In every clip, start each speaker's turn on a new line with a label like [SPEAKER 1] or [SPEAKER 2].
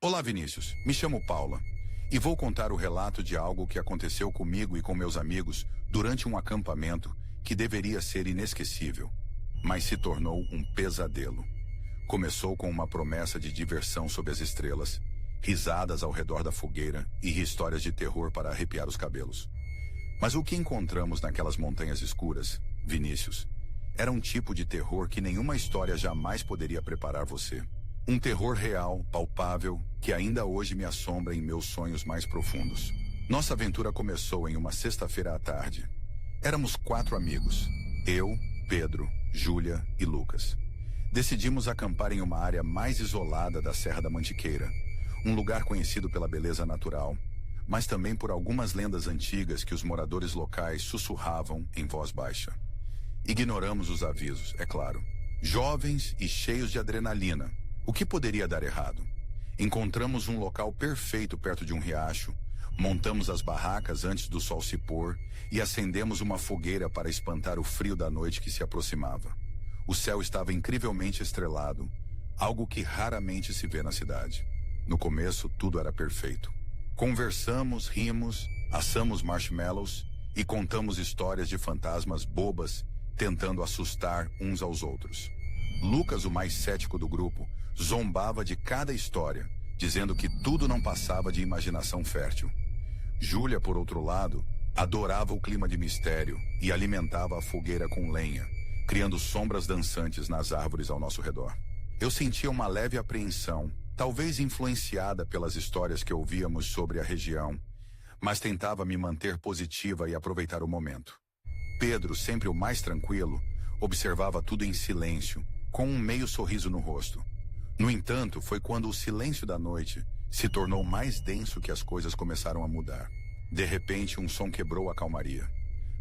[SPEAKER 1] Olá, Vinícius. Me chamo Paula e vou contar o relato de algo que aconteceu comigo e com meus amigos durante um acampamento que deveria ser inesquecível, mas se tornou um pesadelo. Começou com uma promessa de diversão sob as estrelas, risadas ao redor da fogueira e histórias de terror para arrepiar os cabelos. Mas o que encontramos naquelas montanhas escuras, Vinícius, era um tipo de terror que nenhuma história jamais poderia preparar você. Um terror real, palpável, que ainda hoje me assombra em meus sonhos mais profundos. Nossa aventura começou em uma sexta-feira à tarde. Éramos 4 amigos: eu, Pedro, Júlia e Lucas. Decidimos acampar em uma área mais isolada da Serra da Mantiqueira, um lugar conhecido pela beleza natural, mas também por algumas lendas antigas que os moradores locais sussurravam em voz baixa. Ignoramos os avisos, é claro. Jovens e cheios de adrenalina, o que poderia dar errado? Encontramos um local perfeito perto de um riacho, montamos as barracas antes do sol se pôr e acendemos uma fogueira para espantar o frio da noite que se aproximava. O céu estava incrivelmente estrelado, algo que raramente se vê na cidade. No começo, tudo era perfeito. Conversamos, rimos, assamos marshmallows e contamos histórias de fantasmas bobas, tentando assustar uns aos outros. Lucas, o mais cético do grupo, zombava de cada história, dizendo que tudo não passava de imaginação fértil. Júlia, por outro lado, adorava o clima de mistério e alimentava a fogueira com lenha, criando sombras dançantes nas árvores ao nosso redor. Eu sentia uma leve apreensão, talvez influenciada pelas histórias que ouvíamos sobre a região, mas tentava me manter positiva e aproveitar o momento. Pedro, sempre o mais tranquilo, observava tudo em silêncio, com um meio sorriso no rosto. No entanto, foi quando o silêncio da noite se tornou mais denso que as coisas começaram a mudar. De repente, um som quebrou a calmaria.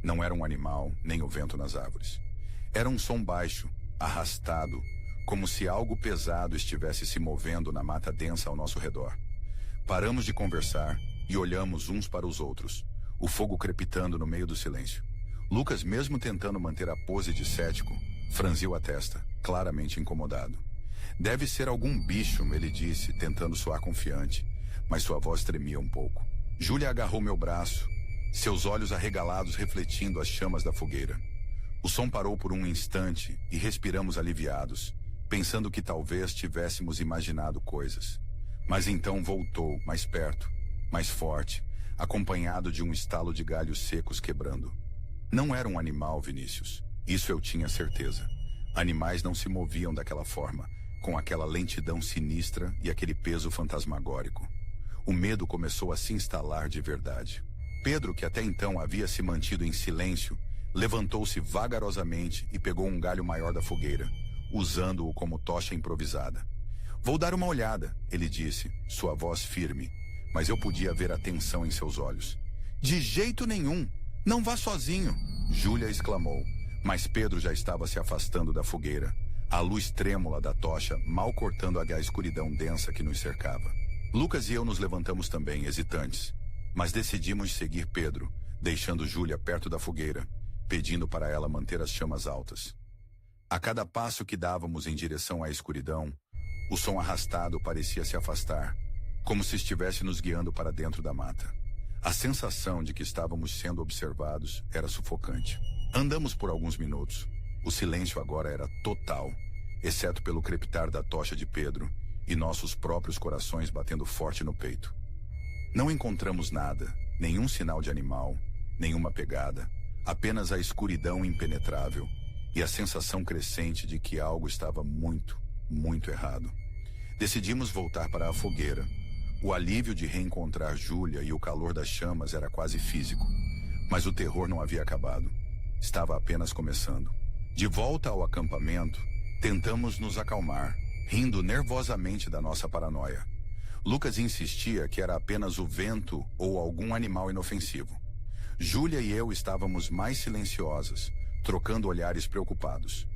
[SPEAKER 1] Não era um animal, nem o vento nas árvores. Era um som baixo, arrastado, como se algo pesado estivesse se movendo na mata densa ao nosso redor. Paramos de conversar e olhamos uns para os outros, o fogo crepitando no meio do silêncio. Lucas, mesmo tentando manter a pose de cético, franziu a testa, claramente incomodado. Deve ser algum bicho, ele disse, tentando soar confiante, mas sua voz tremia um pouco. Júlia agarrou meu braço, seus olhos arregalados refletindo as chamas da fogueira. O som parou por um instante e respiramos aliviados, pensando que talvez tivéssemos imaginado coisas. Mas então voltou, mais perto, mais forte, acompanhado de um estalo de galhos secos quebrando. Não era um animal, Vinícius. Isso eu tinha certeza. Animais não se moviam daquela forma, com aquela lentidão sinistra e aquele peso fantasmagórico. O medo começou a se instalar de verdade. Pedro, que até então havia se mantido em silêncio, levantou-se vagarosamente e pegou um galho maior da fogueira, usando-o como tocha improvisada. "Vou dar uma olhada", ele disse, sua voz firme, mas eu podia ver a tensão em seus olhos. "De jeito nenhum! Não vá sozinho!" Júlia exclamou, mas Pedro já estava se afastando da fogueira, a luz trêmula da tocha mal cortando a escuridão densa que nos cercava. Lucas e eu nos levantamos também, hesitantes, mas decidimos seguir Pedro, deixando Júlia perto da fogueira, pedindo para ela manter as chamas altas. A cada passo que dávamos em direção à escuridão, o som arrastado parecia se afastar, como se estivesse nos guiando para dentro da mata. A sensação de que estávamos sendo observados era sufocante. Andamos por alguns minutos. O silêncio agora era total, exceto pelo crepitar da tocha de Pedro e nossos próprios corações batendo forte no peito. Não encontramos nada, nenhum sinal de animal, nenhuma pegada, apenas a escuridão impenetrável e a sensação crescente de que algo estava muito, muito errado. Decidimos voltar para a fogueira. O alívio de reencontrar Júlia e o calor das chamas era quase físico, mas o terror não havia acabado. Estava apenas começando. De volta ao acampamento, tentamos nos acalmar, rindo nervosamente da nossa paranoia. Lucas insistia que era apenas o vento ou algum animal inofensivo. Júlia e eu estávamos mais silenciosas, trocando olhares preocupados.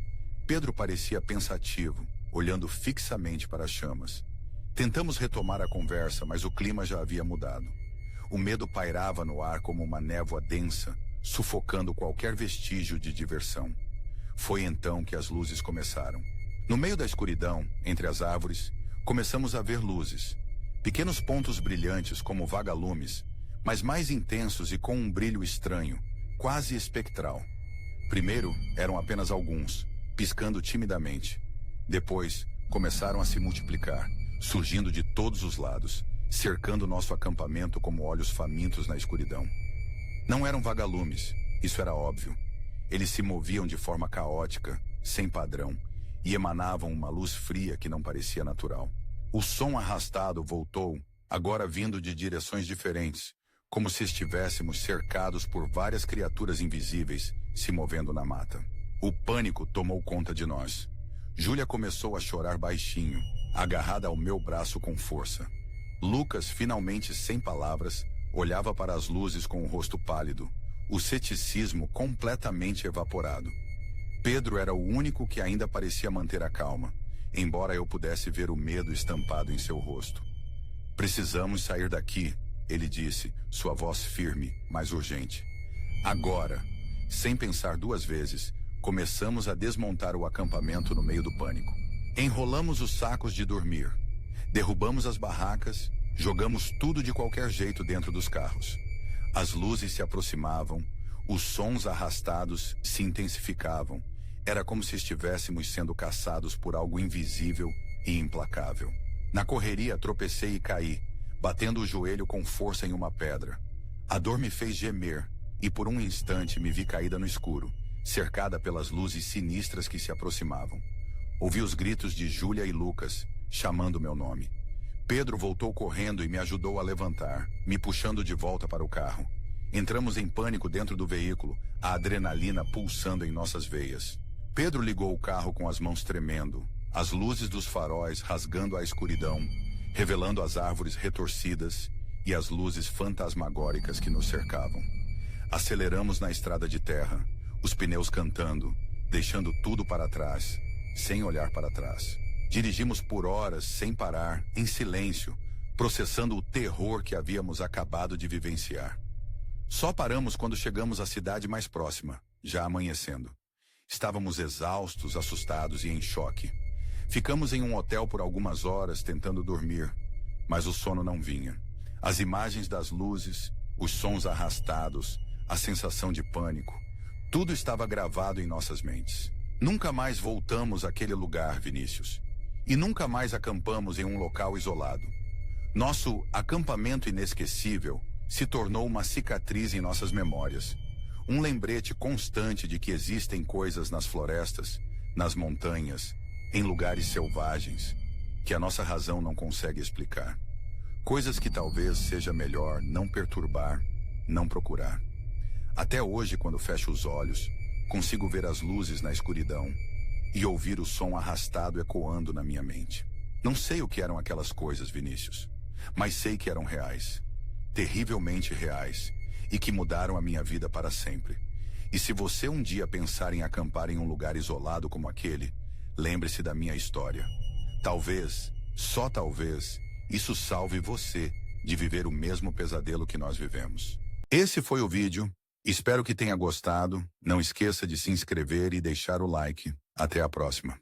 [SPEAKER 1] Pedro parecia pensativo, olhando fixamente para as chamas. Tentamos retomar a conversa, mas o clima já havia mudado. O medo pairava no ar como uma névoa densa, sufocando qualquer vestígio de diversão. Foi então que as luzes começaram. No meio da escuridão, entre as árvores, começamos a ver luzes. Pequenos pontos brilhantes como vagalumes, mas mais intensos e com um brilho estranho, quase espectral. Primeiro eram apenas alguns, piscando timidamente. Depois, começaram a se multiplicar, surgindo de todos os lados, cercando nosso acampamento como olhos famintos na escuridão. Não eram vagalumes, isso era óbvio. Eles se moviam de forma caótica, sem padrão, e emanavam uma luz fria que não parecia natural. O som arrastado voltou, agora vindo de direções diferentes, como se estivéssemos cercados por várias criaturas invisíveis se movendo na mata. O pânico tomou conta de nós. Júlia começou a chorar baixinho, agarrada ao meu braço com força. Lucas, finalmente sem palavras, olhava para as luzes com o rosto pálido, o ceticismo completamente evaporado. Pedro era o único que ainda parecia manter a calma, embora eu pudesse ver o medo estampado em seu rosto. "Precisamos sair daqui", ele disse, sua voz firme, mas urgente. Agora, sem pensar duas vezes, começamos a desmontar o acampamento no meio do pânico. Enrolamos os sacos de dormir, derrubamos as barracas, jogamos tudo de qualquer jeito dentro dos carros. As luzes se aproximavam, os sons arrastados se intensificavam. Era como se estivéssemos sendo caçados por algo invisível e implacável. Na correria, tropecei e caí, batendo o joelho com força em uma pedra. A dor me fez gemer, e por um instante me vi caída no escuro, cercada pelas luzes sinistras que se aproximavam. Ouvi os gritos de Júlia e Lucas, chamando meu nome. Pedro voltou correndo e me ajudou a levantar, me puxando de volta para o carro. Entramos em pânico dentro do veículo, a adrenalina pulsando em nossas veias. Pedro ligou o carro com as mãos tremendo, as luzes dos faróis rasgando a escuridão, revelando as árvores retorcidas e as luzes fantasmagóricas que nos cercavam. Aceleramos na estrada de terra, os pneus cantando, deixando tudo para trás, sem olhar para trás. Dirigimos por horas, sem parar, em silêncio, processando o terror que havíamos acabado de vivenciar. Só paramos quando chegamos à cidade mais próxima, já amanhecendo. Estávamos exaustos, assustados e em choque. Ficamos em um hotel por algumas horas tentando dormir, mas o sono não vinha. As imagens das luzes, os sons arrastados, a sensação de pânico, tudo estava gravado em nossas mentes. Nunca mais voltamos àquele lugar, Vinícius. E nunca mais acampamos em um local isolado. Nosso acampamento inesquecível se tornou uma cicatriz em nossas memórias. Um lembrete constante de que existem coisas nas florestas, nas montanhas, em lugares selvagens, que a nossa razão não consegue explicar. Coisas que talvez seja melhor não perturbar, não procurar. Até hoje, quando fecho os olhos, consigo ver as luzes na escuridão e ouvir o som arrastado ecoando na minha mente. Não sei o que eram aquelas coisas, Vinícius, mas sei que eram reais, terrivelmente reais, e que mudaram a minha vida para sempre. E se você um dia pensar em acampar em um lugar isolado como aquele, lembre-se da minha história. Talvez, só talvez, isso salve você de viver o mesmo pesadelo que nós vivemos. Esse foi o vídeo. Espero que tenha gostado. Não esqueça de se inscrever e deixar o like. Até a próxima.